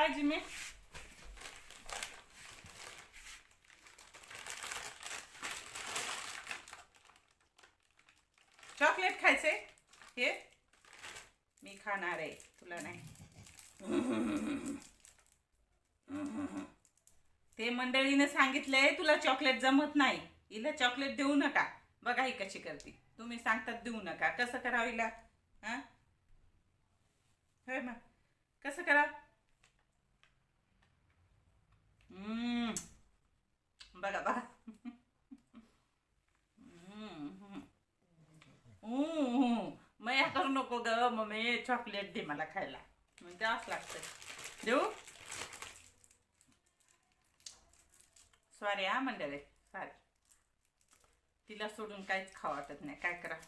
Bye Jimmy. Chocolate खायचे हे मी खाणार आहे, तुला नाही. ते मंडळीने सांगितलंय तुला चॉकलेट जमत नाही, हिला चॉकलेट देऊ नका. बघा ही कशी करते. तुम्ही सांगतात देऊ नका, कसं करावं हिला? हा होय मग कसं करा? बघा बघा. मया करू नको ग मम्मी, चॉकलेट दे मला खायला. मग द्यावंच लागतं. देऊ? सॉरी हा मंडळी, सॉरी. तिला सोडून काहीच खावं वाटत नाही, काय करा.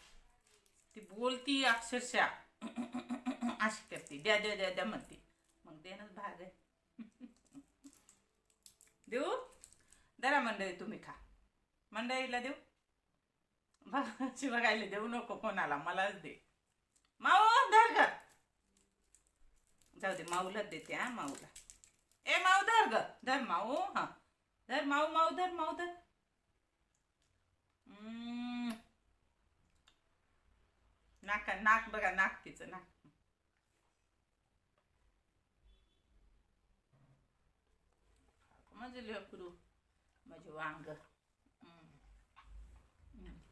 ती बोलती अक्षरशः अशी करते, द्या द्या द्या द्या म्हणते. मग देणंच भाग आहे. देऊ? जरा मंडळी तुम्ही खा. मंडळीला देऊ? भावाची बघायला देऊ नको कोणाला, मलाच दे. माऊ धर ग. जाऊ दे, माऊलाच देते. हा माऊला. ए माऊ धर ग, धर माऊ. हा धर माऊ, माऊ धर, माऊ धर. नाक नाक बघा, नाक तिचं नाक. माझे लेकरू, माझे वांग.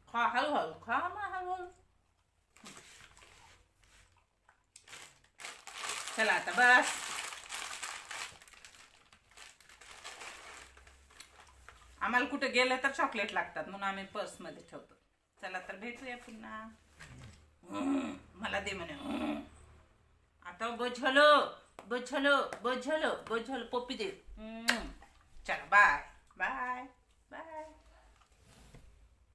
खा हळूहळू खा, मग हळूहळू. चला आता बस. आम्हाला कुठे गेलं तर चॉकलेट लागतात म्हणून आम्ही पर्समध्ये ठेवतो. चला तर भेटूया पुन्हा. मला दे म्हणे. आता बझलो बझलो बझलो बझलो पप्पी दे. चला बाय.